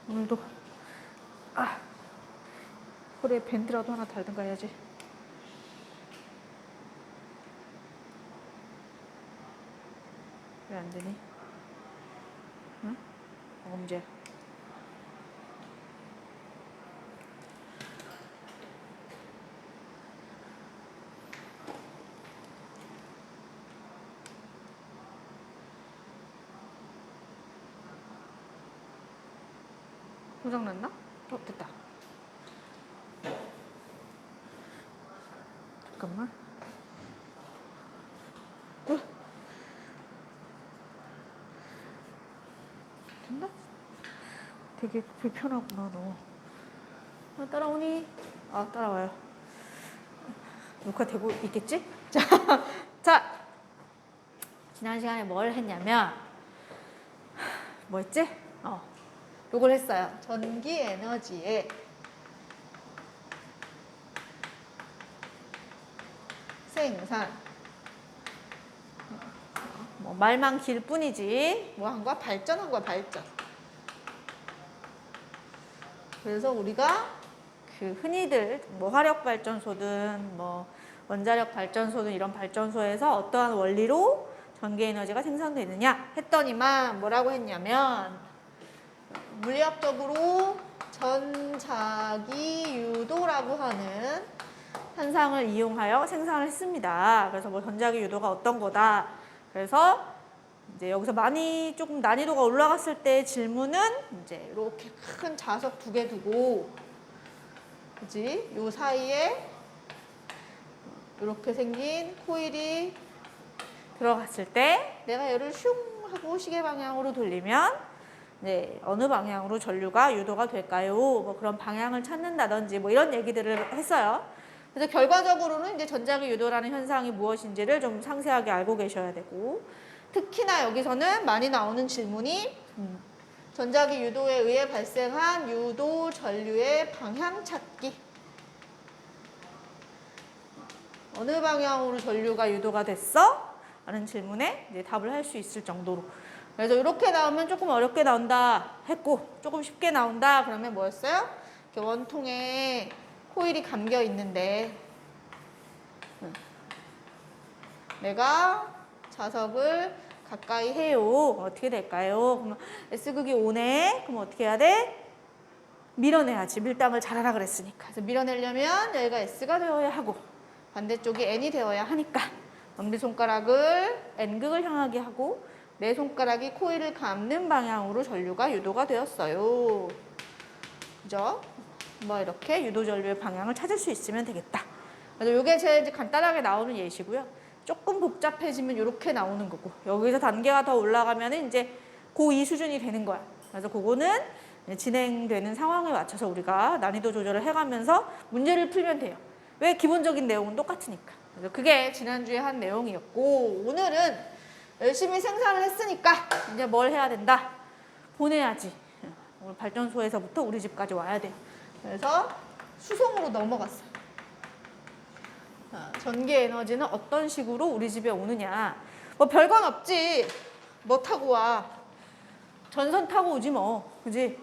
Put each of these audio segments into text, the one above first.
오늘도 허리에 밴드라도 하나 달든가 해야지. 왜 안 되니? 응? 뭐가 문제야? 고장났나? 됐다. 잠깐만. 됐나? 되게 불편하구나, 너. 따라오니? 따라와요. 녹화되고 있겠지? 자, 지난 시간에 뭘 했냐면, 뭐 했지? 요걸 했어요. 전기 에너지의 생산. 뭐 말만 길 뿐이지. 뭐 한 거야? 발전한 거야, 발전. 그래서 우리가 그 흔히들 뭐 화력 발전소든 뭐 원자력 발전소든 이런 발전소에서 어떠한 원리로 전기 에너지가 생산되느냐 했더니만 뭐라고 했냐면 물리학적으로 전자기 유도라고 하는 현상을 이용하여 생산을 했습니다. 그래서 뭐 전자기 유도가 어떤 거다. 그래서 이제 여기서 많이 조금 난이도가 올라갔을 때 질문은 이제 이렇게 큰 자석 2개 두고, 그지? 요 사이에 이렇게 생긴 코일이 들어갔을 때 내가 얘를 슝 하고 시계 방향으로 돌리면 네, 어느 방향으로 전류가 유도가 될까요? 뭐 그런 방향을 찾는다든지 뭐 이런 얘기들을 했어요. 그래서 결과적으로는 이제 전자기 유도라는 현상이 무엇인지를 좀 상세하게 알고 계셔야 되고, 특히나 여기서는 많이 나오는 질문이 전자기 유도에 의해 발생한 유도 전류의 방향 찾기. 어느 방향으로 전류가 유도가 됐어? 라는 질문에 이제 답을 할 수 있을 정도로. 그래서 이렇게 나오면 조금 어렵게 나온다 했고, 조금 쉽게 나온다 그러면 뭐였어요? 이렇게 원통에 코일이 감겨 있는데 내가 자석을 가까이 해요. 어떻게 될까요? 그러면 S극이 5네. 그럼 어떻게 해야 돼? 밀어내야지. 밀당을 잘하라 그랬으니까. 그래서 밀어내려면 여기가 S가 되어야 하고 반대쪽이 N이 되어야 하니까 엄지손가락을 N극을 향하게 하고 내 손가락이 코일을 감는 방향으로 전류가 유도가 되었어요. 그죠? 뭐 이렇게 유도 전류의 방향을 찾을 수 있으면 되겠다. 그래서 이게 제일 간단하게 나오는 예시고요. 조금 복잡해지면 이렇게 나오는 거고, 여기서 단계가 더 올라가면 이제 고2 수준이 되는 거야. 그래서 그거는 진행되는 상황에 맞춰서 우리가 난이도 조절을 해가면서 문제를 풀면 돼요. 왜? 기본적인 내용은 똑같으니까. 그래서 그게 지난주에 한 내용이었고, 오늘은 열심히 생산을 했으니까 이제 뭘 해야 된다? 보내야지. 오늘 발전소에서부터 우리 집까지 와야 돼요. 그래서 수송으로 넘어갔어요. 전기 에너지는 어떤 식으로 우리 집에 오느냐. 뭐 별건 없지. 뭐 타고 와. 전선 타고 오지 뭐. 그지?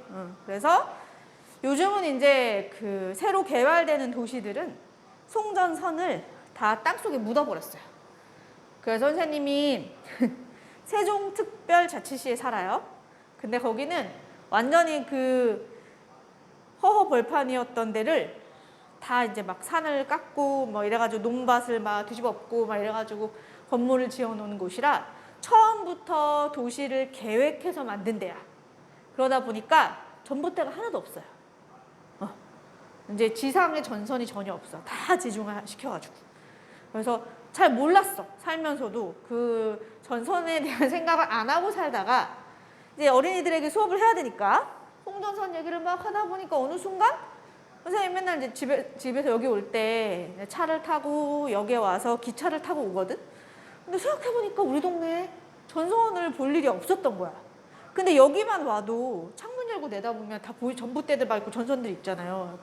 그래서 요즘은 이제 그 새로 개발되는 도시들은 송전선을 다 땅속에 묻어버렸어요. 그래서 선생님이 세종특별자치시에 살아요. 근데 거기는 완전히 그 허허벌판이었던 데를 다 이제 막 산을 깎고 뭐 이래가지고 논밭을 막 뒤집어엎고 막 이래가지고 건물을 지어놓은 곳이라 처음부터 도시를 계획해서 만든 데야. 그러다 보니까 전봇대가 하나도 없어요. 이제 지상에 전선이 전혀 없어. 다 지중화시켜가지고. 그래서 잘 몰랐어. 살면서도 그 전선에 대한 생각을 안 하고 살다가 이제 어린이들에게 수업을 해야 되니까 송전선 얘기를 막 하다 보니까 어느 순간 선생님 맨날 이제 집에서 여기 올 때 차를 타고 역에 와서 기차를 타고 오거든? 근데 생각해보니까 우리 동네에 전선을 볼 일이 없었던 거야. 근데 여기만 와도 창문 열고 내다보면 다 전봇대들 막 있고 전선들 있잖아요.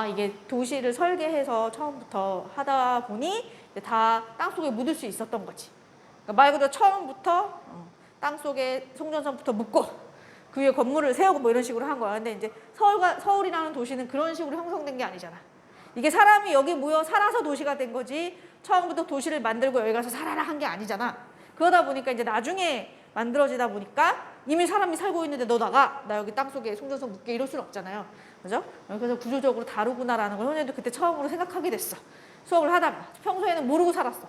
이게 도시를 설계해서 처음부터 하다 보니 다 땅속에 묻을 수 있었던 거지. 그러니까 말 그대로 처음부터 땅속에 송전선부터 묻고 그 위에 건물을 세우고 뭐 이런 식으로 한 거야. 근데 이제 서울이라는 도시는 그런 식으로 형성된 게 아니잖아. 이게 사람이 여기 모여 살아서 도시가 된 거지 처음부터 도시를 만들고 여기 가서 살아라 한 게 아니잖아. 그러다 보니까 이제 나중에 만들어지다 보니까 이미 사람이 살고 있는데 너 나가. 나 여기 땅속에 송전선 묻게 이럴 수는 없잖아요. 그죠? 그래서 구조적으로 다르구나라는 걸 현애도 그때 처음으로 생각하게 됐어. 수업을 하다가. 평소에는 모르고 살았어.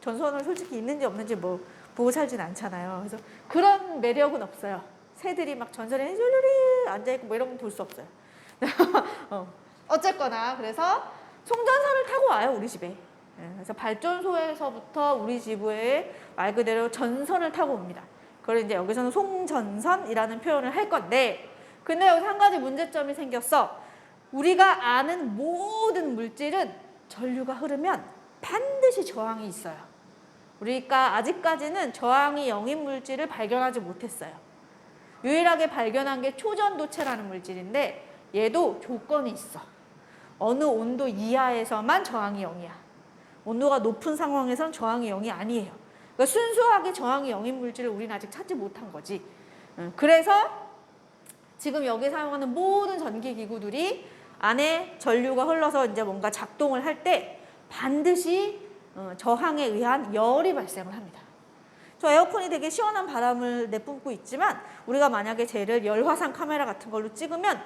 전선을 솔직히 있는지 없는지 뭐 보고 살진 않잖아요. 그래서 그런 매력은 없어요. 새들이 막 전선에 쫄르르 앉아있고 뭐 이런 건 볼 수 없어요. 어쨌거나 그래서 송전선을 타고 와요, 우리 집에. 그래서 발전소에서부터 우리 집에 말 그대로 전선을 타고 옵니다. 그걸 이제 여기서는 송전선이라는 표현을 할 건데, 근데 여기서 한 가지 문제점이 생겼어. 우리가 아는 모든 물질은 전류가 흐르면 반드시 저항이 있어요. 우리가 아직까지는 저항이 0인 물질을 발견하지 못했어요. 유일하게 발견한 게 초전도체라는 물질인데 얘도 조건이 있어. 어느 온도 이하에서만 저항이 0이야. 온도가 높은 상황에서는 저항이 0이 아니에요. 그러니까 순수하게 저항이 0인 물질을 우리는 아직 찾지 못한 거지. 그래서 지금 여기 사용하는 모든 전기기구들이 안에 전류가 흘러서 이제 뭔가 작동을 할 때 반드시 저항에 의한 열이 발생을 합니다. 저 에어컨이 되게 시원한 바람을 내뿜고 있지만 우리가 만약에 쟤를 열화상 카메라 같은 걸로 찍으면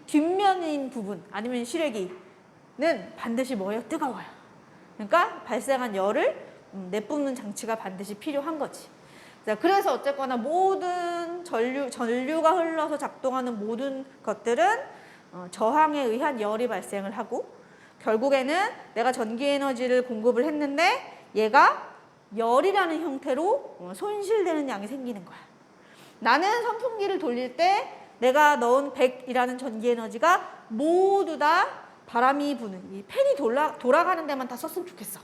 뒷면인 부분 아니면 실외기는 반드시 뭐예요? 뜨거워요. 그러니까 발생한 열을 내뿜는 장치가 반드시 필요한 거지. 자, 그래서 어쨌거나 모든 전류가 흘러서 작동하는 모든 것들은 저항에 의한 열이 발생을 하고 결국에는 내가 전기 에너지를 공급을 했는데 얘가 열이라는 형태로 손실되는 양이 생기는 거야. 나는 선풍기를 돌릴 때 내가 넣은 100이라는 전기 에너지가 모두 다 바람이 부는 이 팬이 돌아가는 데만 다 썼으면 좋겠어.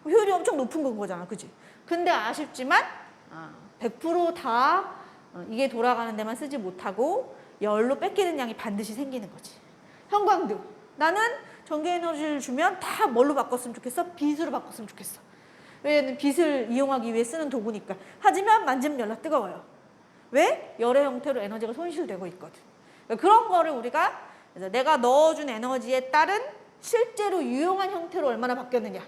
효율이 엄청 높은 건 거잖아, 그치? 근데 아쉽지만 100% 이게 돌아가는 데만 쓰지 못하고 열로 뺏기는 양이 반드시 생기는 거지. 형광등. 나는 전기 에너지를 주면 다 뭘로 바꿨으면 좋겠어? 빛으로 바꿨으면 좋겠어. 왜냐면 빛을 이용하기 위해 쓰는 도구니까. 하지만 만지면 열나 뜨거워요. 왜? 열의 형태로 에너지가 손실되고 있거든. 그런 거를 우리가 내가 넣어준 에너지에 따른 실제로 유용한 형태로 얼마나 바뀌었느냐.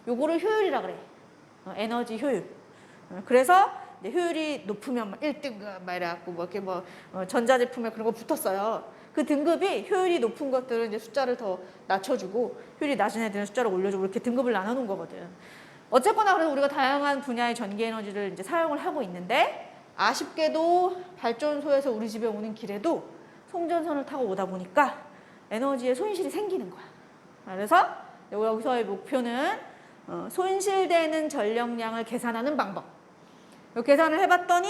요거를 효율이라 그래. 에너지 효율. 그래서 이제 효율이 높으면 막 1등급 막 이래갖고 뭐 이렇게 전자제품에 그런 거 붙었어요. 그 등급이 효율이 높은 것들은 이제 숫자를 더 낮춰주고 효율이 낮은 애들은 숫자를 올려주고 이렇게 등급을 나눠놓은 거거든. 어쨌거나 그래서 우리가 다양한 분야의 전기 에너지를 이제 사용을 하고 있는데 아쉽게도 발전소에서 우리 집에 오는 길에도 송전선을 타고 오다 보니까 에너지의 손실이 생기는 거야. 그래서 여기서의 목표는 손실되는 전력량을 계산하는 방법. 계산을 해봤더니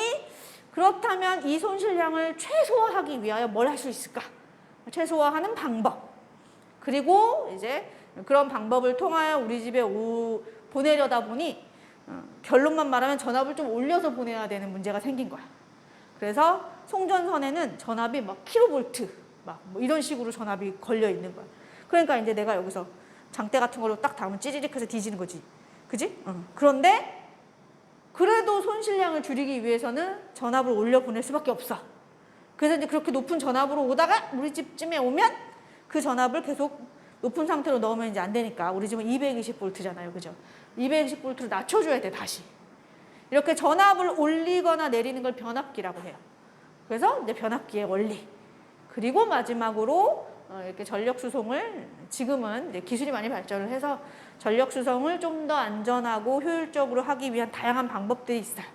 그렇다면 이 손실량을 최소화하기 위하여 뭘 할 수 있을까? 최소화하는 방법. 그리고 이제 그런 방법을 통하여 우리 집에 보내려다 보니 결론만 말하면 전압을 좀 올려서 보내야 되는 문제가 생긴 거야. 그래서 송전선에는 전압이 막 킬로볼트 막 뭐 이런 식으로 전압이 걸려 있는 거야. 그러니까 이제 내가 여기서 장대 같은 걸로 딱 닿으면 찌리릭 해서 뒤지는 거지. 그지? 그런데 그래도 손실량을 줄이기 위해서는 전압을 올려 보낼 수밖에 없어. 그래서 이제 그렇게 높은 전압으로 오다가 우리 집쯤에 오면 그 전압을 계속 높은 상태로 넣으면 이제 안 되니까 우리 집은 220V잖아요. 그죠? 220V로 낮춰줘야 돼, 다시. 이렇게 전압을 올리거나 내리는 걸 변압기라고 해요. 그래서 이제 변압기의 원리. 그리고 마지막으로 이렇게 전력 수송을 지금은 이제 기술이 많이 발전을 해서 전력 수송을 좀 더 안전하고 효율적으로 하기 위한 다양한 방법들이 있어요.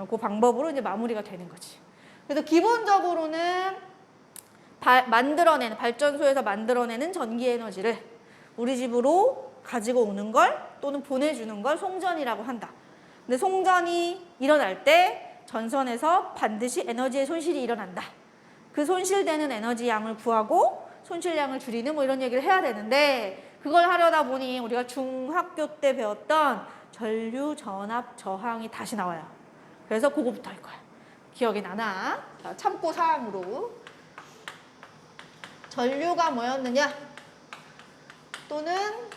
그 방법으로 이제 마무리가 되는 거지. 그래서 기본적으로는 발전소에서 만들어내는 전기 에너지를 우리 집으로 가지고 오는 걸 또는 보내주는 걸 송전이라고 한다. 근데 송전이 일어날 때 전선에서 반드시 에너지의 손실이 일어난다. 그 손실되는 에너지 양을 구하고 손실량을 줄이는 뭐 이런 얘기를 해야 되는데 그걸 하려다 보니 우리가 중학교 때 배웠던 전류, 전압, 저항이 다시 나와요. 그래서 그거부터 할 거야. 기억이 나나? 자, 참고 사항으로. 전류가 뭐였느냐? 또는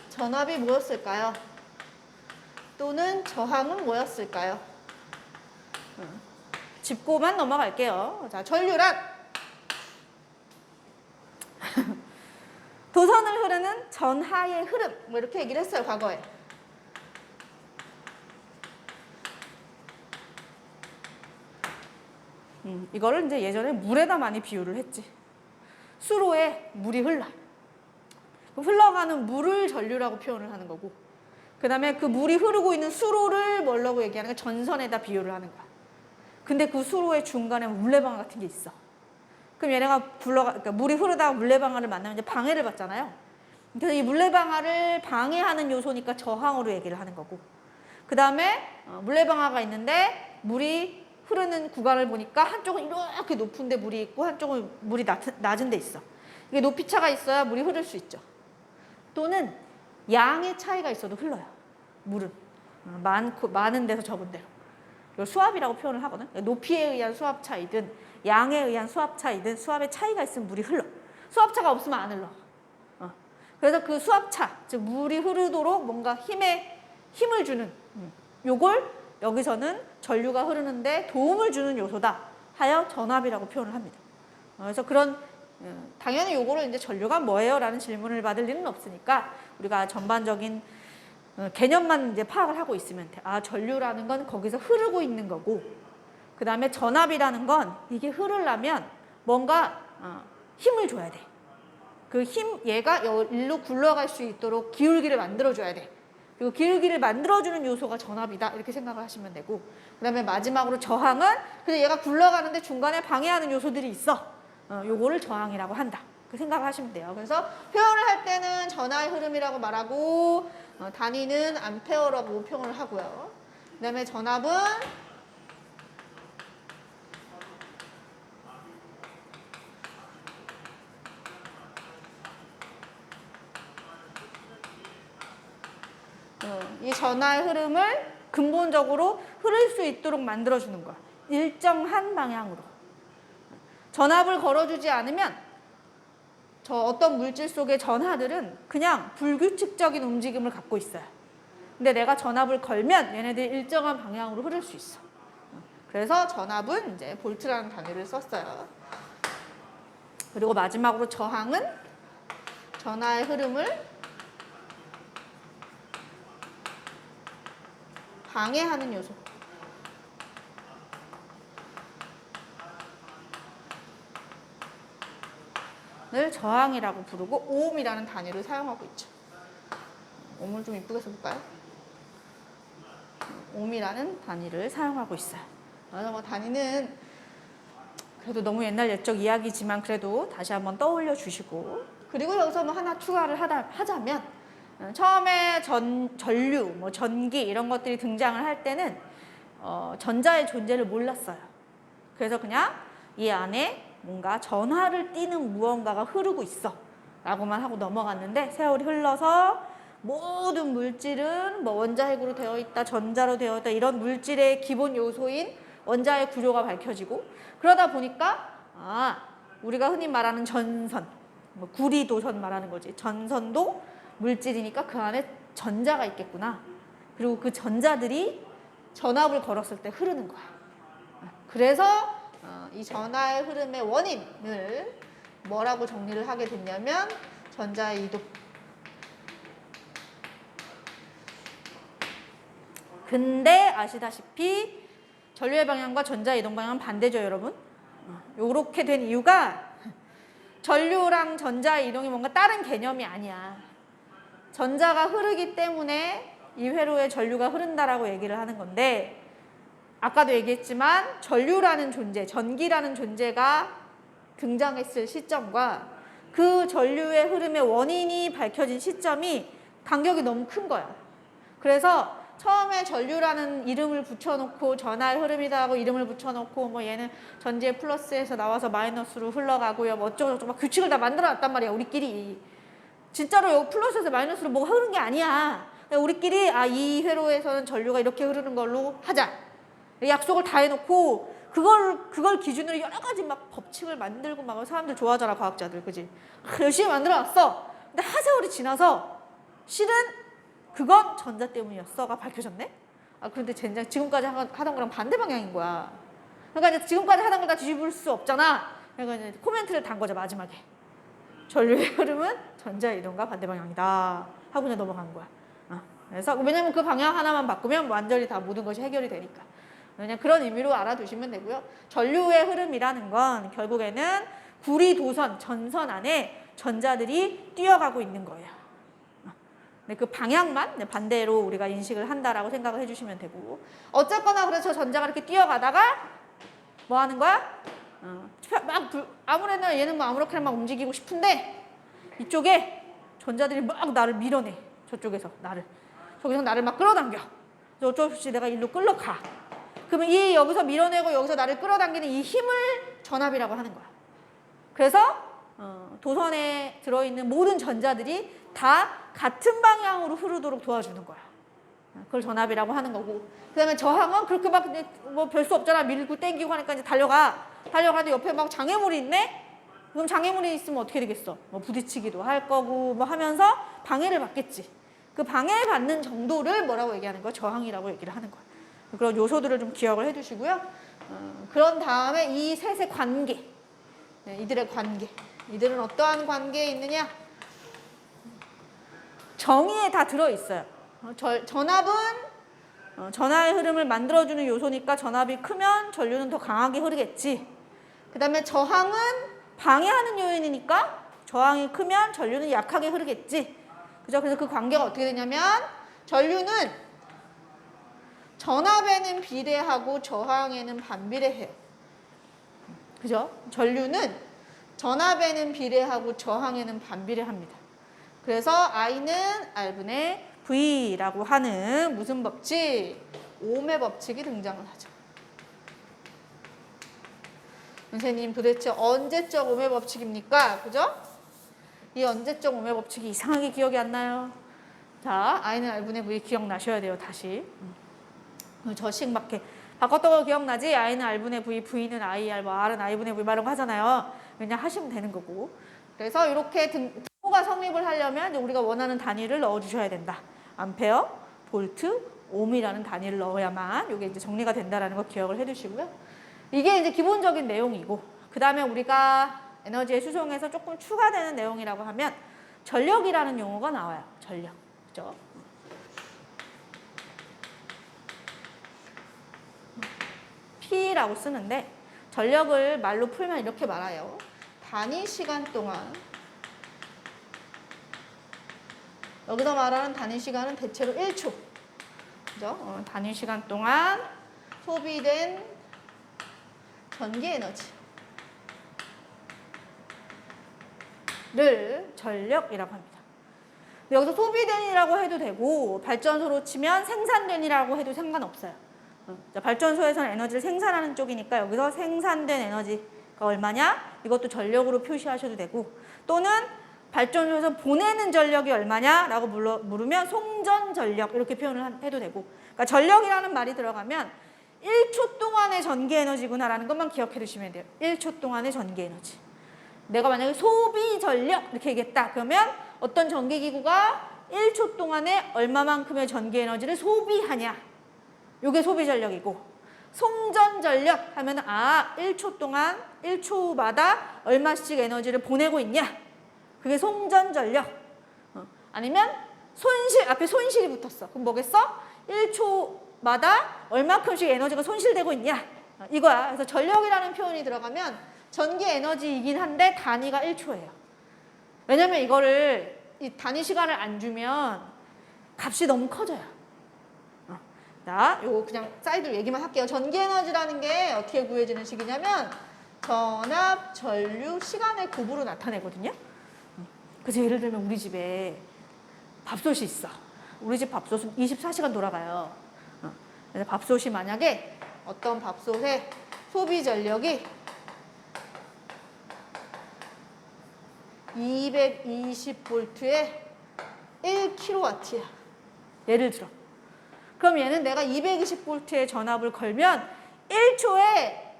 전압이 뭐였을까요? 또는 저항은 뭐였을까요? 짚고만 넘어갈게요. 자, 전류란 도선을 흐르는 전하의 흐름. 뭐 이렇게 얘기를 했어요, 과거에. 이거를 이제 예전에 물에다 많이 비유를 했지. 수로에 물이 흘러. 흘러가는 물을 전류라고 표현을 하는 거고, 그 다음에 그 물이 흐르고 있는 수로를 뭐라고 얘기하는 거야? 전선에다 비유를 하는 거야. 근데 그 수로의 중간에 물레방아 같은 게 있어. 그럼 얘네가 그러니까 물이 흐르다가 물레방아를 만나면 이제 방해를 받잖아요. 그래서 이 물레방아를 방해하는 요소니까 저항으로 얘기를 하는 거고, 그 다음에 물레방아가 있는데 물이 흐르는 구간을 보니까 한쪽은 이렇게 높은 데 물이 있고 한쪽은 물이 낮은 데 있어. 이게 높이 차가 있어야 물이 흐를 수 있죠. 또는 양의 차이가 있어도 흘러요. 물은 많은 데서 적은 데로. 이걸 수압이라고 표현을 하거든. 높이에 의한 수압 차이든 양에 의한 수압 차이든 수압의 차이가 있으면 물이 흘러. 수압차가 없으면 안 흘러. 그래서 그 수압차, 즉 물이 흐르도록 뭔가 힘을 주는 요걸 여기서는 전류가 흐르는데 도움을 주는 요소다 하여 전압이라고 표현을 합니다. 그래서 그런 당연히 요거를 이제 전류가 뭐예요? 라는 질문을 받을 일은 없으니까 우리가 전반적인 개념만 이제 파악을 하고 있으면 돼. 아, 전류라는 건 거기서 흐르고 있는 거고, 그 다음에 전압이라는 건 이게 흐르려면 뭔가 힘을 줘야 돼. 그 얘가 일로 굴러갈 수 있도록 기울기를 만들어줘야 돼. 그리고 기울기를 만들어주는 요소가 전압이다. 이렇게 생각을 하시면 되고, 그 다음에 마지막으로 저항은 근데 얘가 굴러가는데 중간에 방해하는 요소들이 있어. 요거를 저항이라고 한다. 그 생각을 하시면 돼요. 그래서 표현을 할 때는 전하의 흐름이라고 말하고, 단위는 암페어라고 표현을 하고요. 그 다음에 전압은 이 전하의 흐름을 근본적으로 흐를 수 있도록 만들어주는 거야. 일정한 방향으로. 전압을 걸어주지 않으면 저 어떤 물질 속의 전하들은 그냥 불규칙적인 움직임을 갖고 있어요. 근데 내가 전압을 걸면 얘네들이 일정한 방향으로 흐를 수 있어. 그래서 전압은 이제 볼트라는 단위를 썼어요. 그리고 마지막으로 저항은 전하의 흐름을 방해하는 요소. 를 저항이라고 부르고 오음이라는 단위를 사용하고 있죠. 오음을 좀 이쁘게 써볼까요? 오음이라는 단위를 사용하고 있어요. 그래서 뭐 단위는 그래도 너무 옛날 옛적 이야기지만 그래도 다시 한번 떠올려 주시고, 그리고 여기서 뭐 하나 추가를 하자면 처음에 전류, 뭐 전기 이런 것들이 등장을 할 때는 전자의 존재를 몰랐어요. 그래서 그냥 이 안에 뭔가 전하를 띠는 무언가가 흐르고 있어 라고만 하고 넘어갔는데, 세월이 흘러서 모든 물질은 뭐 원자핵으로 되어 있다, 전자로 되어 있다, 이런 물질의 기본 요소인 원자의 구조가 밝혀지고, 그러다 보니까 우리가 흔히 말하는 전선, 뭐 구리도선 말하는 거지. 전선도 물질이니까 그 안에 전자가 있겠구나. 그리고 그 전자들이 전압을 걸었을 때 흐르는 거야. 그래서 이 전하의 흐름의 원인을 뭐라고 정리를 하게 됐냐면 전자의 이동. 근데 아시다시피 전류의 방향과 전자의 이동 방향은 반대죠, 여러분. 요렇게 된 이유가 전류랑 전자의 이동이 뭔가 다른 개념이 아니야. 전자가 흐르기 때문에 이 회로에 전류가 흐른다라고 얘기를 하는 건데, 아까도 얘기했지만 전류라는 존재, 전기라는 존재가 등장했을 시점과 그 전류의 흐름의 원인이 밝혀진 시점이 간격이 너무 큰 거야. 그래서 처음에 전류라는 이름을 붙여놓고 전하의 흐름이다 하고 이름을 붙여놓고 뭐 얘는 전지의 플러스에서 나와서 마이너스로 흘러가고요, 뭐 어쩌고저쩌고 막 규칙을 다 만들어놨단 말이야, 우리끼리. 진짜로 여기 플러스에서 마이너스로 뭐가 흐르는 게 아니야. 우리끼리 이 회로에서는 전류가 이렇게 흐르는 걸로 하자. 약속을 다 해놓고 그걸 기준으로 여러 가지 막 법칙을 만들고 막 사람들 좋아하잖아, 과학자들, 그지? 열심히 만들어놨어. 근데 세월이 지나서 실은 그건 전자 때문이었어가 밝혀졌네? 그런데 젠장 지금까지 하던 거랑 반대 방향인 거야. 그러니까 이제 지금까지 하던 걸 다 뒤집을 수 없잖아. 그러니까 이제 코멘트를 단 거죠, 마지막에. 전류의 흐름은 전자의 이동과 반대 방향이다 하고 그냥 넘어간 거야. 그래서 왜냐면 그 방향 하나만 바꾸면 완전히 다 모든 것이 해결이 되니까. 그냥 그런 의미로 알아두시면 되고요. 전류의 흐름이라는 건 결국에는 구리 도선, 전선 안에 전자들이 뛰어가고 있는 거예요. 네, 그 방향만 반대로 우리가 인식을 한다라고 생각을 해주시면 되고, 어쨌거나 그래서 전자가 이렇게 뛰어가다가 뭐 하는 거야? 아무래도 얘는 뭐 아무렇게나 막 움직이고 싶은데 이쪽에 전자들이 막 나를 밀어내. 저쪽에서 나를 막 끌어당겨. 어쩔 수 없이 내가 일로 끌러가. 그러면 이 여기서 밀어내고 여기서 나를 끌어당기는 이 힘을 전압이라고 하는 거야. 그래서 도선에 들어있는 모든 전자들이 다 같은 방향으로 흐르도록 도와주는 거야. 그걸 전압이라고 하는 거고. 그 다음에 저항은 그렇게 막 뭐 별 수 없잖아. 밀고 땡기고 하니까 이제 달려가는데 옆에 막 장애물이 있네? 그럼 장애물이 있으면 어떻게 되겠어? 뭐 부딪히기도 할 거고 뭐 하면서 방해를 받겠지. 그 방해받는 정도를 뭐라고 얘기하는 거야? 저항이라고 얘기를 하는 거야. 그런 요소들을 좀 기억을 해두시고요. 그런 다음에 이 셋의 관계. 네, 이들의 관계. 이들은 어떠한 관계에 있느냐? 정의에 다 들어있어요. 전압은 전하의 흐름을 만들어주는 요소니까 전압이 크면 전류는 더 강하게 흐르겠지. 그 다음에 저항은 방해하는 요인이니까 저항이 크면 전류는 약하게 흐르겠지. 그죠? 그래서 그 관계가 어떻게 되냐면 전류는 전압에는 비례하고 저항에는 반비례해요. 그죠? 전류는 전압에는 비례하고 저항에는 반비례합니다. 그래서 I는 R분의 V라고 하는 무슨 법칙? ohm의 법칙이 등장을 하죠. 선생님 도대체 언제적 ohm의 법칙입니까? 그죠? 이 언제적 ohm의 법칙이 이상하게 기억이 안 나요. 자, I는 R분의 V 기억나셔야 돼요. 다시. 저식 막 이렇게 바꿨던 거 기억나지? I는 R분의 V, V는 IR, 뭐 R은 I분의 V 이런 거 하잖아요. 그냥 하시면 되는 거고. 그래서 이렇게 등호가 성립을 하려면 우리가 원하는 단위를 넣어주셔야 된다. 암페어, 볼트, 옴이라는 단위를 넣어야만 이게 이제 정리가 된다라는 거 기억을 해두시고요. 이게 이제 기본적인 내용이고, 그 다음에 우리가 에너지의 수송에서 조금 추가되는 내용이라고 하면 전력이라는 용어가 나와요. 전력, 그죠? P라고 쓰는데 전력을 말로 풀면 이렇게 말해요. 단위 시간 동안, 여기서 말하는 단위 시간은 대체로 1초. 그죠? 단위 시간 동안 소비된 전기 에너지를 전력이라고 합니다. 여기서 소비된이라고 해도 되고 발전소로 치면 생산된이라고 해도 상관없어요. 발전소에서는 에너지를 생산하는 쪽이니까 여기서 생산된 에너지가 얼마냐? 이것도 전력으로 표시하셔도 되고, 또는 발전소에서 보내는 전력이 얼마냐라고 물으면 송전 전력 이렇게 표현을 해도 되고, 그러니까 전력이라는 말이 들어가면 1초 동안의 전기 에너지구나라는 것만 기억해 두시면 돼요. 1초 동안의 전기 에너지. 내가 만약에 소비 전력 이렇게 얘기했다. 그러면 어떤 전기기구가 1초 동안에 얼마만큼의 전기 에너지를 소비하냐. 이게 소비 전력이고, 송전 전력 하면 1초 동안 1초마다 얼마씩 에너지를 보내고 있냐. 그게 송전 전력. 아니면 손실, 앞에 손실이 붙었어. 그럼 뭐겠어? 1초마다 얼마큼씩 에너지가 손실되고 있냐. 이거야. 그래서 전력이라는 표현이 들어가면 전기 에너지이긴 한데 단위가 1초예요. 왜냐면 이거를 이 단위 시간을 안 주면 값이 너무 커져요. 자, 요거 그냥 사이드로 얘기만 할게요. 전기 에너지라는 게 어떻게 구해지는 식이냐면 전압, 전류, 시간의 곱으로 나타내거든요. 그래서 예를 들면 우리 집에 밥솥이 있어. 우리 집 밥솥은 24시간 돌아가요. 그래서 밥솥이 만약에 어떤 밥솥의 소비 전력이 220V에 1kW야. 예를 들어. 그럼 얘는 내가 220V의 전압을 걸면 1초에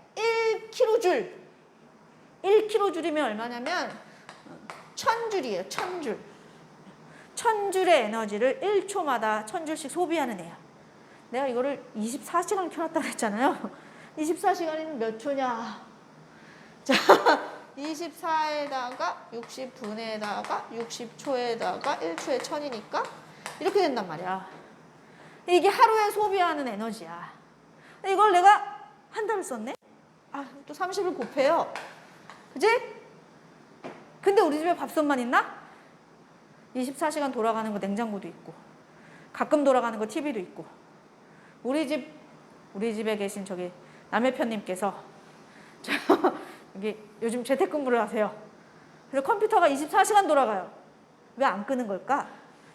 1kJ. 1kJ이면 얼마냐면 1000J이에요. 1000J. 1000J의 에너지를 1초마다 1000J씩 소비하는 애야. 내가 이거를 24시간 켜놨다고 했잖아요. 24시간이면 몇 초냐? 자, 24에다가 60분에다가 60초에다가 1초에 1000이니까 이렇게 된단 말이야. 이게 하루에 소비하는 에너지야. 이걸 내가 한 달을 썼네? 아, 또 30을 곱해요. 그지? 근데 우리 집에 밥솥만 있나? 24시간 돌아가는 거 냉장고도 있고, 가끔 돌아가는 거 TV도 있고. 우리 집에 계신 저기 남해편님께서 여기 요즘 재택근무를 하세요. 그래서 컴퓨터가 24시간 돌아가요. 왜 안 끄는 걸까?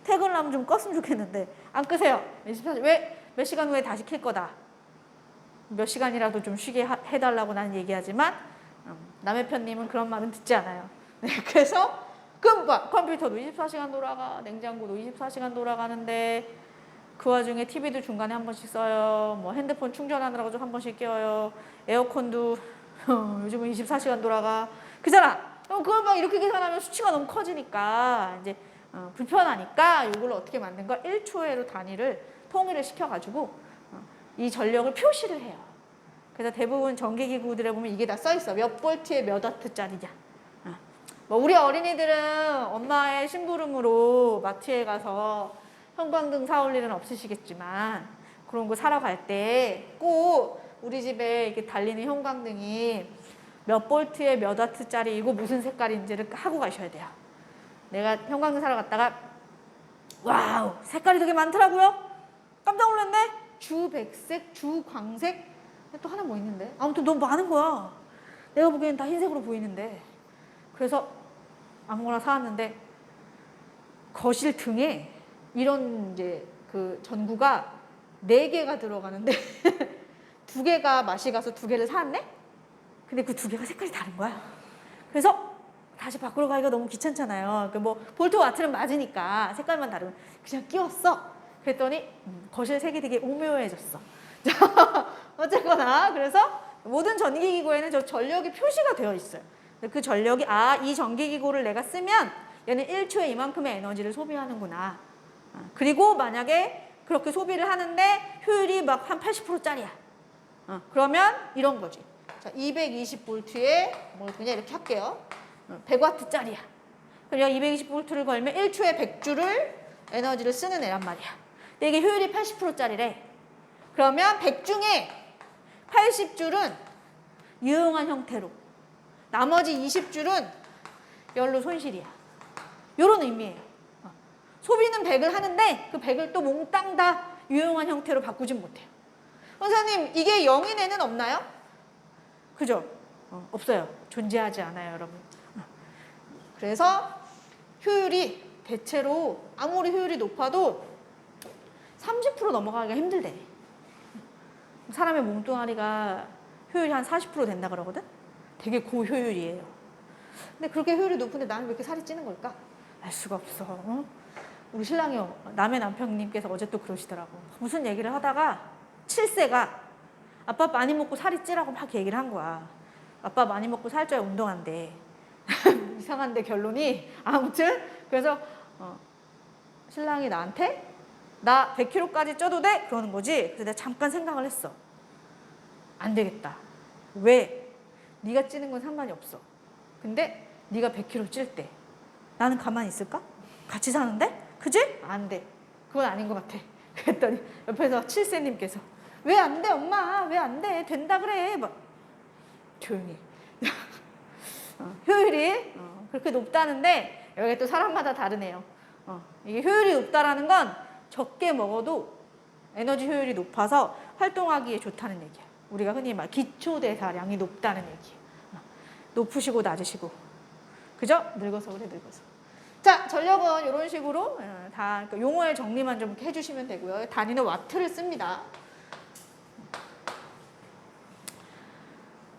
퇴근을 하면 좀 껐으면 좋겠는데 안 끄세요. 24시간. 왜? 몇 시간 후에 다시 켤 거다. 몇 시간이라도 좀 쉬게 해달라고 나는 얘기하지만 남해편님은 그런 말은 듣지 않아요. 네, 그래서 금방 컴퓨터도 24시간 돌아가, 냉장고도 24시간 돌아가는데 그 와중에 TV도 중간에 한 번씩 써요. 뭐 핸드폰 충전하느라고 좀 한 번씩 껴요. 에어컨도 요즘은 24시간 돌아가. 그잖아. 그럼 그걸 막 이렇게 계산하면 수치가 너무 커지니까 이제 불편하니까 이걸 어떻게 만든 거? 1초회로 단위를 통일을 시켜가지고 이 전력을 표시를 해요. 그래서 대부분 전기기구들에 보면 이게 다 써있어. 몇 볼트에 몇 와트짜리냐. 뭐 우리 어린이들은 엄마의 심부름으로 마트에 가서 형광등 사올 일은 없으시겠지만 그런 거 사러 갈 때 꼭 우리 집에 이렇게 달리는 형광등이 몇 볼트에 몇 와트짜리 이거 무슨 색깔인지를 하고 가셔야 돼요. 내가 형광등 사러 갔다가 와우 색깔이 되게 많더라고요. 깜짝 놀랐네. 주백색, 주광색 또 하나 뭐 있는데 아무튼 너무 많은 거야. 내가 보기엔 다 흰색으로 보이는데 그래서 아무거나 사왔는데 거실 등에 이런 이제 그 전구가 4개가 들어가는데 2개가 맛이 가서 2개를 사왔네? 근데 그 2개가 색깔이 다른 거야. 그래서 다시 바꾸러 가기가 너무 귀찮잖아요. 그 뭐 볼트 와트는 맞으니까 색깔만 다르면 그냥 끼웠어. 그랬더니 거실 색이 되게 오묘해졌어. 어쨌거나 그래서 모든 전기기구에는 저 전력이 표시가 되어 있어요. 그 전력이 이 전기기구를 내가 쓰면 얘는 1초에 이만큼의 에너지를 소비하는구나. 그리고 만약에 그렇게 소비를 하는데 효율이 막 한 80%짜리야. 그러면 이런 거지. 자, 220V에 뭐 그냥 이렇게 할게요. 100W짜리야. 그럼 220V를 걸면 1초에 100J를 에너지를 쓰는 애란 말이야. 근데 이게 효율이 80%짜리래. 그러면 100 중에 80J는 유용한 형태로 나머지 20J는 열로 손실이야. 이런 의미예요. 소비는 100을 하는데 그 100을 또 몽땅 다 유용한 형태로 바꾸진 못해요. 선생님 이게 0인 애는 없나요? 그죠? 없어요. 존재하지 않아요, 여러분. 그래서 효율이 대체로 아무리 효율이 높아도 30% 넘어가기가 힘들대. 사람의 몸뚱아리가 효율이 한 40% 된다 그러거든? 되게 고효율이에요. 근데 그렇게 효율이 높은데 나는 왜 이렇게 살이 찌는 걸까? 알 수가 없어. 우리 신랑이 남의 남편님께서 어제 또 그러시더라고. 무슨 얘기를 하다가 7세가 아빠 많이 먹고 살이 찌라고 막 얘기를 한 거야. 아빠 많이 먹고 살쪄야 운동한대. 이상한데 결론이 아무튼 그래서 신랑이 나한테 나 100kg까지 쪄도 돼? 그러는 거지. 그래서 내가 잠깐 생각을 했어. 안 되겠다. 왜? 네가 찌는 건 상관이 없어. 근데 네가 100kg 찔 때 나는 가만히 있을까? 같이 사는데? 그지? 안 돼. 그건 아닌 것 같아. 그랬더니 옆에서 7세님께서 왜 안 돼 엄마? 왜 안 돼? 된다 그래. 막 조용히. 효율이 그렇게 높다는데 여기 또 사람마다 다르네요. 이게 효율이 높다라는 건 적게 먹어도 에너지 효율이 높아서 활동하기에 좋다는 얘기야. 우리가 흔히 말 기초대사량이 높다는 얘기야. 높으시고 낮으시고. 그죠? 늙어서 그래 늙어서. 자, 전력은 이런 식으로 다 용어의 정리만 좀 해주시면 되고요. 단위는 와트를 씁니다.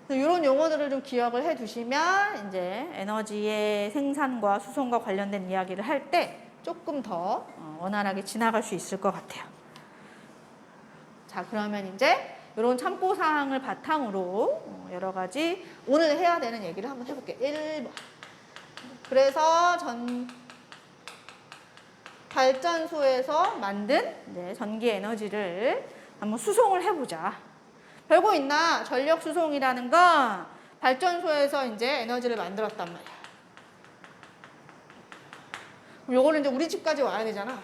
이런 용어들을 좀 기억을 해두시면 이제 에너지의 생산과 수송과 관련된 이야기를 할 때 조금 더 원활하게 지나갈 수 있을 것 같아요. 자, 그러면 이제 이런 참고사항을 바탕으로 여러 가지 오늘 해야 되는 얘기를 한번 해볼게요. 1번. 그래서 발전소에서 만든 전기 에너지를 한번 수송을 해보자. 별거 있나? 전력 수송이라는 건 발전소에서 이제 에너지를 만들었단 말이야. 그럼 요거는 이제 우리 집까지 와야 되잖아.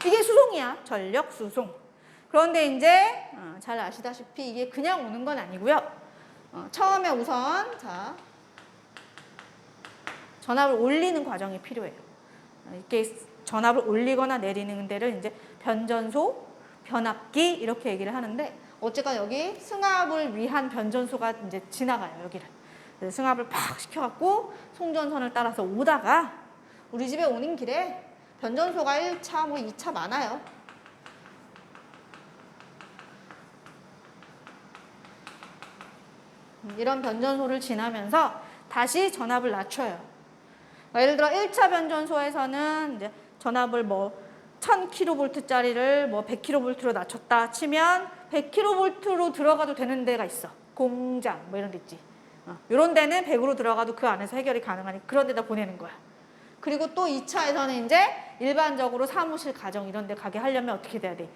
이게 수송이야. 전력 수송. 그런데 이제 잘 아시다시피 이게 그냥 오는 건 아니고요. 처음에 우선 자 전압을 올리는 과정이 필요해요. 이렇게 전압을 올리거나 내리는 데를 이제 변전소, 변압기 이렇게 얘기를 하는데 어쨌건 여기 승합을 위한 변전소가 이제 지나가요, 여기를. 그래서 승합을 팍 시켜갖고 송전선을 따라서 오다가 우리 집에 오는 길에 변전소가 1차, 뭐 2차 많아요. 이런 변전소를 지나면서 다시 전압을 낮춰요. 예를 들어 1차 변전소에서는 이제 전압을 뭐 1000kV짜리를 뭐 100kV로 낮췄다 치면 100kV로 들어가도 되는 데가 있어. 공장 뭐 이런 데 있지. 이런 데는 100으로 들어가도 그 안에서 해결이 가능하니 그런 데다 보내는 거야. 그리고 또 2차에서는 이제 일반적으로 사무실, 가정 이런 데 가게 하려면 어떻게 돼야 돼?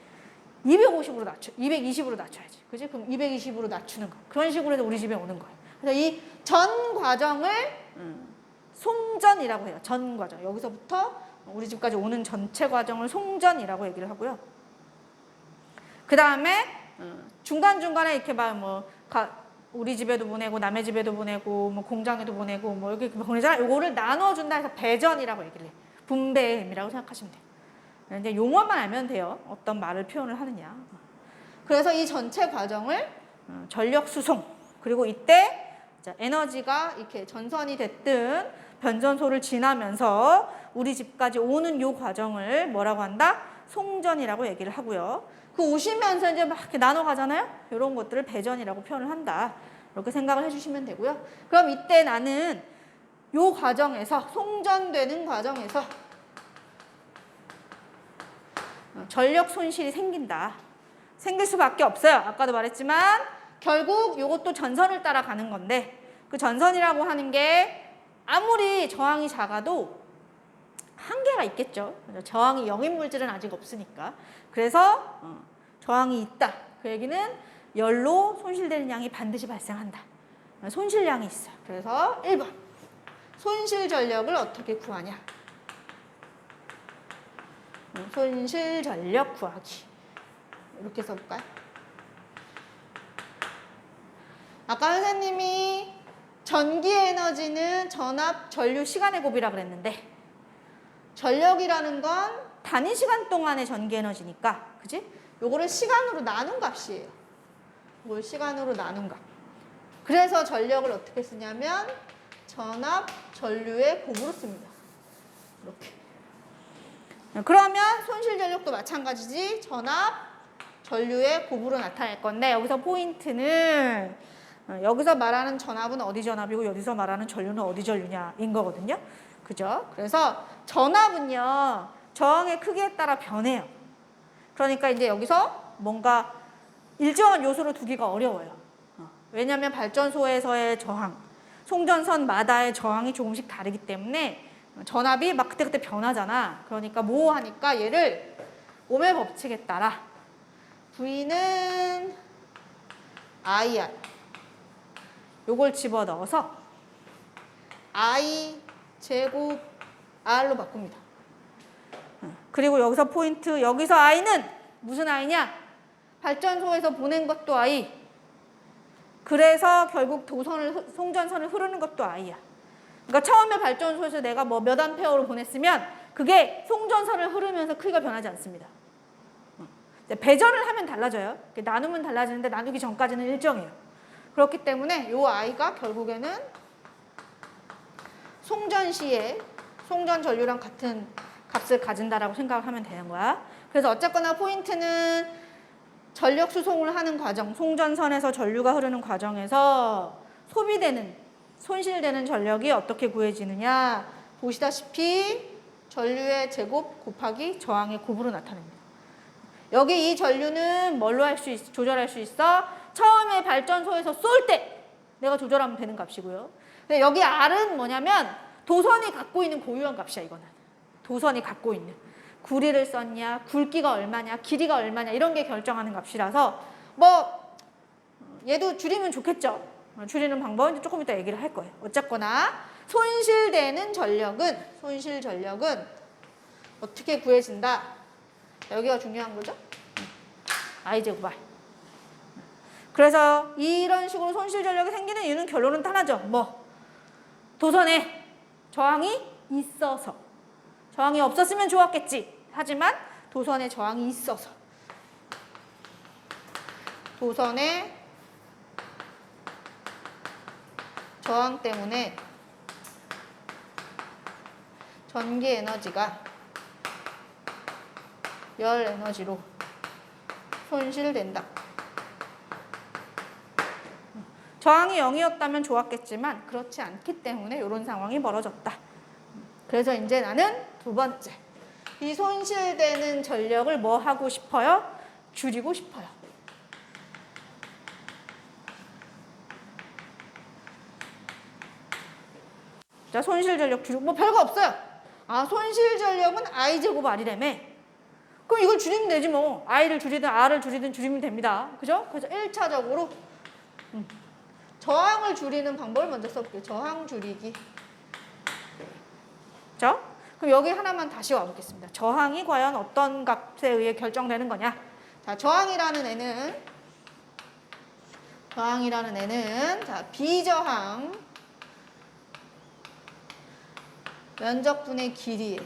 250으로 낮춰, 220으로 낮춰야지. 그지? 그럼 220으로 낮추는 거. 그런 식으로 해서 우리 집에 오는 거야. 그래서 이 전 과정을 송전이라고 해요. 전 과정. 여기서부터 우리 집까지 오는 전체 과정을 송전이라고 얘기를 하고요. 그 다음에 중간중간에 이렇게 막 뭐 우리 집에도 보내고 남의 집에도 보내고 뭐 공장에도 보내고 뭐 여기 보내잖아. 요거를 나눠준다 해서 배전이라고 얘기를 해. 분배의 의미라고 생각하시면 돼요. 이제 용어만 알면 돼요. 어떤 말을 표현을 하느냐. 그래서 이 전체 과정을 전력 수송 그리고 이때 에너지가 이렇게 전선이 됐든 변전소를 지나면서 우리 집까지 오는 요 과정을 뭐라고 한다? 송전이라고 얘기를 하고요. 그 오시면서 이제 막 이렇게 나눠 가잖아요. 이런 것들을 배전이라고 표현을 한다. 이렇게 생각을 해주시면 되고요. 그럼 이때 나는 요 과정에서 송전되는 과정에서 전력 손실이 생긴다. 생길 수밖에 없어요. 아까도 말했지만 결국 이것도 전선을 따라가는 건데 그 전선이라고 하는 게 아무리 저항이 작아도 한계가 있겠죠. 저항이 0인 물질은 아직 없으니까. 그래서 저항이 있다. 그 얘기는 열로 손실되는 양이 반드시 발생한다. 손실량이 있어요. 그래서 1번 손실 전력을 어떻게 구하냐. 손실 전력 구하기. 이렇게 써볼까요? 아까 선생님이 전기 에너지는 전압, 전류, 시간의 곱이라 그랬는데 전력이라는 건 단위 시간 동안의 전기 에너지니까 그지? 요거를 시간으로 나눈 값이에요. 이걸 시간으로 나눈 값. 그래서 전력을 어떻게 쓰냐면 전압, 전류의 곱으로 씁니다. 이렇게. 그러면 손실 전력도 마찬가지지. 전압, 전류의 곱으로 나타낼 건데 여기서 포인트는 여기서 말하는 전압은 어디 전압이고 여기서 말하는 전류는 어디 전류냐인 거거든요. 그죠? 그래서 전압은요. 저항의 크기에 따라 변해요. 그러니까 이제 여기서 뭔가 일정한 요소로 두기가 어려워요. 왜냐하면 발전소에서의 저항, 송전선마다의 저항이 조금씩 다르기 때문에 전압이 막 그때그때 변하잖아. 그러니까 뭐 하니까 얘를 오음의 법칙에 따라 V는 IR 요걸 집어넣어서 I 제곱 R로 바꿉니다. 그리고 여기서 포인트, 여기서 I는 무슨 I냐? 발전소에서 보낸 것도 I. 그래서 결국 송전선을 흐르는 것도 I야. 그러니까 처음에 발전소에서 내가 뭐 몇 암페어로 보냈으면 그게 송전선을 흐르면서 크기가 변하지 않습니다. 배전을 하면 달라져요. 나누면 달라지는데 나누기 전까지는 일정해요. 그렇기 때문에 이 I가 결국에는 송전 시에 송전 전류랑 같은 값을 가진다라고 생각을 하면 되는 거야. 그래서 어쨌거나 포인트는 전력 수송을 하는 과정, 송전선에서 전류가 흐르는 과정에서 소비되는, 손실되는 전력이 어떻게 구해지느냐. 보시다시피 전류의 제곱 곱하기 저항의 곱으로 나타납니다. 여기 이 전류는 뭘로 조절할 수 있어? 처음에 발전소에서 쏠 때 내가 조절하면 되는 값이고요. 근데 여기 R은 뭐냐면 도선이 갖고 있는 고유한 값이야, 이거는. 도선이 갖고 있는. 구리를 썼냐, 굵기가 얼마냐, 길이가 얼마냐 이런 게 결정하는 값이라서 뭐 얘도 줄이면 좋겠죠. 줄이는 방법은 조금 이따 얘기를 할 거예요. 어쨌거나 손실되는 전력은 어떻게 구해진다? 여기가 중요한 거죠. I제곱 R. 그래서 이런 식으로 손실 전력이 생기는 이유는 결론은 하나죠. 뭐? 도선에 저항이 있어서. 저항이 없었으면 좋았겠지. 하지만 도선에 저항이 있어서. 도선에 저항 때문에 전기 에너지가 열 에너지로 손실된다. 저항이 0이었다면 좋았겠지만 그렇지 않기 때문에 이런 상황이 벌어졌다. 그래서 이제 나는 두 번째. 이 손실되는 전력을 뭐 하고 싶어요? 줄이고 싶어요. 자, 손실 전력 줄이고 뭐 별거 없어요. 아, 손실 전력은 I제곱 R이라며. 그럼 이걸 줄이면 되지 뭐. I를 줄이든 R을 줄이든 줄이면 됩니다. 그죠? 그래서 1차적으로 저항을 줄이는 방법을 먼저 써볼게요. 저항 줄이기. 그죠? 그럼 여기 하나만 다시 와보겠습니다. 저항이 과연 어떤 값에 의해 결정되는 거냐? 자, 저항이라는 애는 자, 비저항 면적분의 길이에요.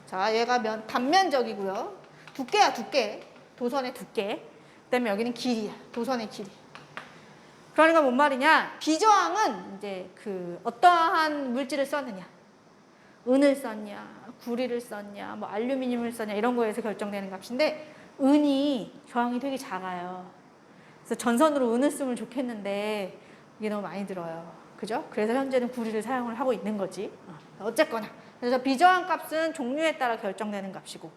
자, 얘가 단면적이고요. 두께야, 두께. 도선의 두께. 그다음에 여기는 길이야. 도선의 길이. 그러니까 뭔 말이냐? 비저항은 이제 그 어떠한 물질을 썼느냐? 은을 썼냐, 구리를 썼냐, 뭐 알루미늄을 썼냐 이런 거에서 결정되는 값인데 은이 저항이 되게 작아요. 그래서 전선으로 은을 쓰면 좋겠는데 이게 너무 많이 들어요. 그죠? 그래서 현재는 구리를 사용을 하고 있는 거지. 어쨌거나. 그래서 비저항 값은 종류에 따라 결정되는 값이고.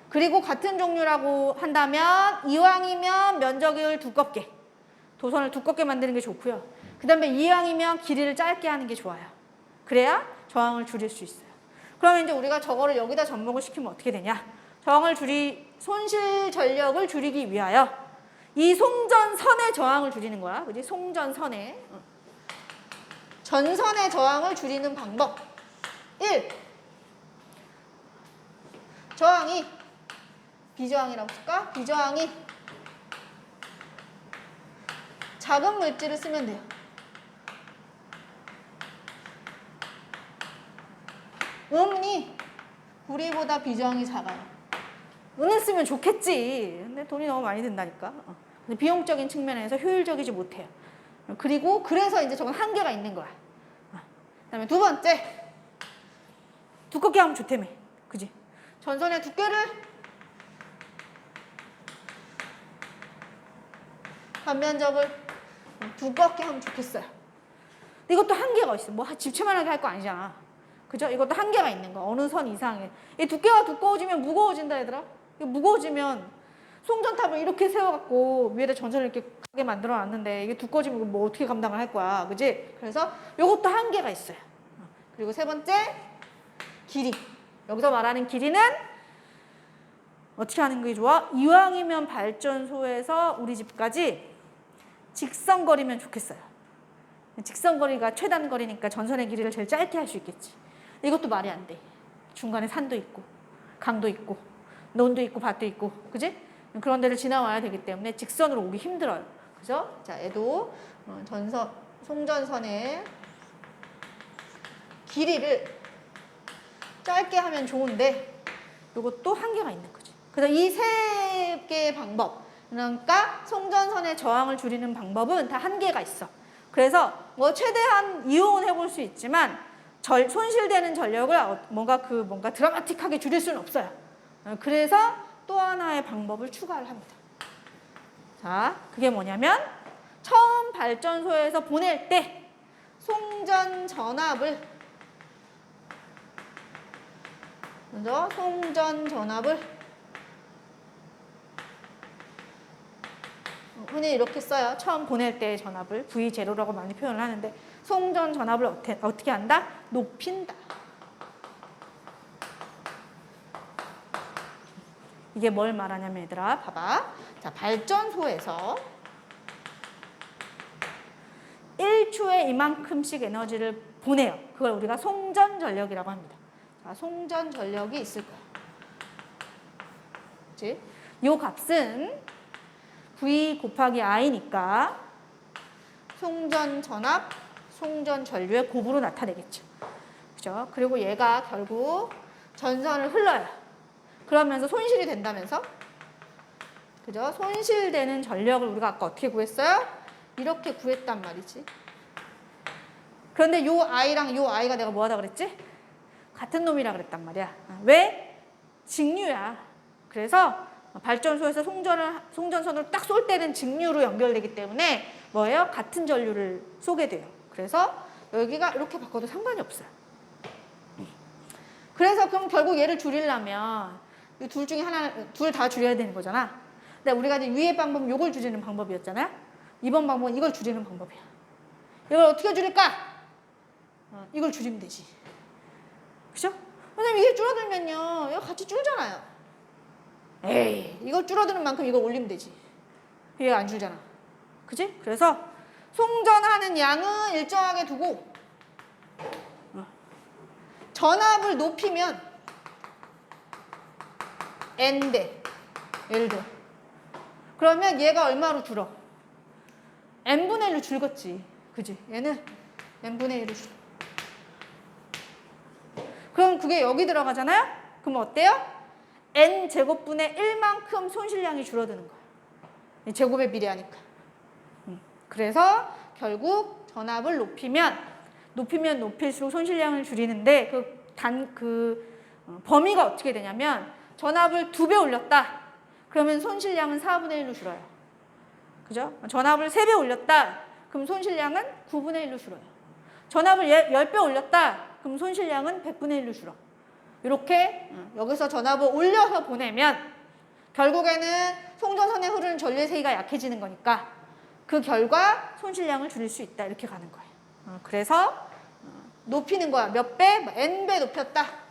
그리고 같은 종류라고 한다면 이왕이면 면적을 두껍게. 도선을 두껍게 만드는 게 좋고요. 그 다음에 이왕이면 길이를 짧게 하는 게 좋아요. 그래야 저항을 줄일 수 있어요. 그러면 이제 우리가 저거를 여기다 접목을 시키면 어떻게 되냐? 손실 전력을 줄이기 위하여 이 송전선의 저항을 줄이는 거야. 그지? 송전선의. 전선의 저항을 줄이는 방법 1. 저항이 비저항이라고 쓸까? 비저항이 작은 물질을 쓰면 돼요. 은이 구리보다 비저항이 작아요. 은을 쓰면 좋겠지. 근데 돈이 너무 많이 든다니까. 근데 비용적인 측면에서 효율적이지 못해요. 그리고 그래서 이제 저건 한계가 있는 거야. 그다음에 두 번째, 두껍게 하면 좋다며. 그지? 전선의 두께를 단면적을 두껍게 하면 좋겠어요. 근데 이것도 한계가 있어. 뭐 집채만하게 할 거 아니잖아. 그죠? 이것도 한계가 있는 거. 어느 선 이상에. 이 두께가 두꺼워지면 무거워진다 얘들아. 무거워지면 송전탑을 이렇게 세워갖고 위에다 전선을 이렇게 가게 만들어놨는데 이게 두꺼워지면 뭐 어떻게 감당을 할 거야. 그지? 그래서 이것도 한계가 있어요. 그리고 세 번째, 길이. 여기서 말하는 길이는 어떻게 하는 게 좋아? 이왕이면 발전소에서 우리 집까지 직선거리면 좋겠어요. 직선거리가 최단거리니까 전선의 길이를 제일 짧게 할 수 있겠지. 이것도 말이 안 돼. 중간에 산도 있고 강도 있고 논도 있고 밭도 있고 그지? 그런 데를 지나와야 되기 때문에 직선으로 오기 힘들어요. 그죠? 자, 얘도 송전선의 길이를 짧게 하면 좋은데 이것도 한계가 있는 거지. 그래서 이 세 개의 방법, 그러니까 송전선의 저항을 줄이는 방법은 다 한계가 있어. 그래서 뭐 최대한 이용해 볼 수 있지만 손실되는 전력을 뭔가 드라마틱하게 줄일 수는 없어요. 그래서 또 하나의 방법을 추가를 합니다. 자, 그게 뭐냐면 처음 발전소에서 보낼 때 송전 전압을 흔히 이렇게 써요. 처음 보낼 때의 전압을 V0라고 많이 표현을 하는데 송전 전압을 어떻게 한다? 높인다. 이게 뭘 말하냐면 얘들아 봐봐. 자, 발전소에서 1초에 이만큼씩 에너지를 보내요. 그걸 우리가 송전 전력이라고 합니다. 자, 송전 전력이 있을 거야. 그치? 요 값은 V 곱하기 I니까 송전 전압, 송전 전류의 곱으로 나타내겠죠. 그죠? 그리고 얘가 결국 전선을 흘러요. 그러면서 손실이 된다면서? 그죠? 손실되는 전력을 우리가 아까 어떻게 구했어요? 이렇게 구했단 말이지. 그런데 요 I랑 요 I가 내가 뭐하다 그랬지? 같은 놈이라 그랬단 말이야. 왜? 직류야. 그래서 발전소에서 송전선으로 딱 쏠 때는 직류로 연결되기 때문에 뭐예요? 같은 전류를 쏘게 돼요. 그래서 여기가 이렇게 바꿔도 상관이 없어요. 그래서 그럼 결국 얘를 줄이려면 이 둘 중에 하나, 둘 다 줄여야 되는 거잖아. 근데 우리가 이제 위의 방법은 이걸 줄이는 방법이었잖아요. 이번 방법은 이걸 줄이는 방법이야. 이걸 어떻게 줄일까? 이걸 줄이면 되지. 그죠? 왜냐면 이게 줄어들면요, 이거 같이 줄잖아요. 에이, 이걸 줄어드는 만큼 이걸 올리면 되지. 얘가 안 줄잖아. 그지? 그래서 송전하는 양은 일정하게 두고 전압을 높이면 N대, 예를 들어. 그러면 얘가 얼마로 줄어? N분의 1로 줄겠지. 그지? 얘는 N분의 1로 줄어. 그럼 그게 여기 들어가잖아요? 그럼 어때요? N제곱분의 1만큼 손실량이 줄어드는 거야. 제곱에 비례하니까. 그래서 결국 전압을 높이면 높일수록 손실량을 줄이는데 범위가 어떻게 되냐면 전압을 2배 올렸다. 그러면 손실량은 4분의 1로 줄어요. 그죠? 전압을 3배 올렸다. 그럼 손실량은 9분의 1로 줄어요. 전압을 10배 올렸다. 그럼 손실량은 100분의 1로 줄어. 이렇게 여기서 전압을 올려서 보내면 결국에는 송전선에 흐르는 전류의 세기가 약해지는 거니까 그 결과 손실량을 줄일 수 있다. 이렇게 가는 거예요. 그래서 높이는 거야. 몇 배? N배 높였다.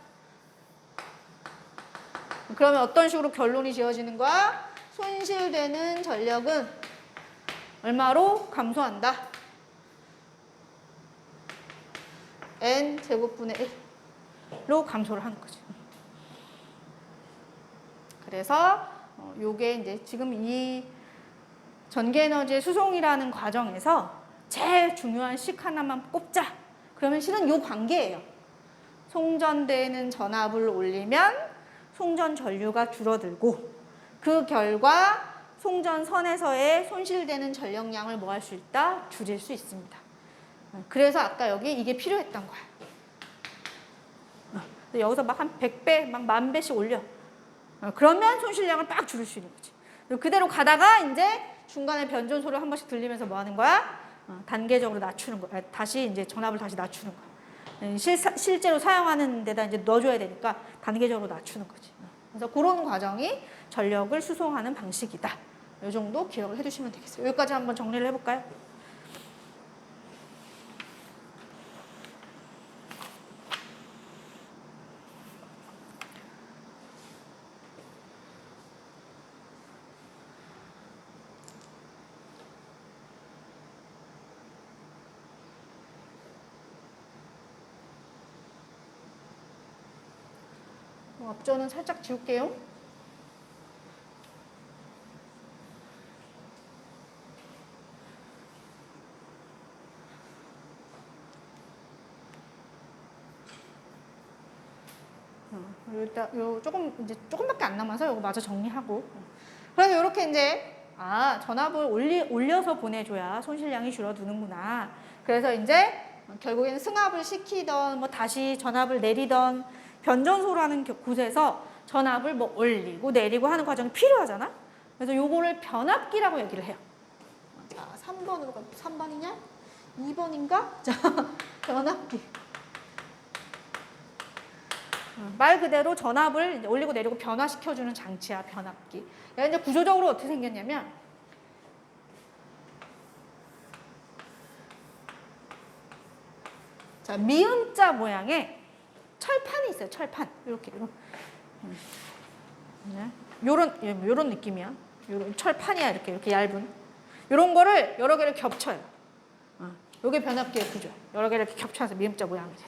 그러면 어떤 식으로 결론이 지어지는 거야? 손실되는 전력은 얼마로 감소한다? N제곱분의 1로 감소를 하는 거죠. 그래서 요게 이제 지금 이 전기에너지의 수송이라는 과정에서 제일 중요한 식 하나만 꼽자. 그러면 실은 요 관계예요. 송전되는 전압을 올리면 송전 전류가 줄어들고 그 결과 송전선에서의 손실되는 전력량을 뭐 할 수 있다? 줄일 수 있습니다. 그래서 아까 여기 이게 필요했던 거야. 여기서 막 한 100배, 막 10,000배씩 올려. 그러면 손실량을 빡 줄일 수 있는 거지. 그대로 가다가 이제 중간에 변전소를 한 번씩 들리면서 뭐 하는 거야? 단계적으로 낮추는 거야. 다시 이제 전압을 다시 낮추는 거야. 실제로 사용하는 데다 이제 넣어줘야 되니까 단계적으로 낮추는 거지. 그래서 그런 과정이 전력을 수송하는 방식이다. 이 정도 기억을 해두시면 되겠어요. 여기까지 한번 정리를 해볼까요? 앞전은 살짝 지울게요. 일단 요 조금밖에 안 남아서 이거 마저 정리하고. 그래서 이렇게 이제 전압을 올려서 보내줘야 손실량이 줄어드는구나. 그래서 이제 결국에는 승합을 시키던 뭐 다시 전압을 내리던 변전소라는 곳에서 전압을 뭐 올리고 내리고 하는 과정이 필요하잖아. 그래서 요거를 변압기라고 얘기를 해요. 자, 3번으로 가. 3번이냐? 2번인가? 자, 변압기. 말 그대로 전압을 이제 올리고 내리고 변화시켜주는 장치야, 변압기. 얘가 이제 구조적으로 어떻게 생겼냐면, 자, 미음자 모양의 철판이 있어요, 철판. 이렇게. 네. 요런 느낌이야. 요런 철판이야. 이렇게 얇은. 요런 거를 여러 개를 겹쳐요. 요게 변압기의 구조. 여러 개를 이렇게 겹쳐서 미음자 모양이 돼.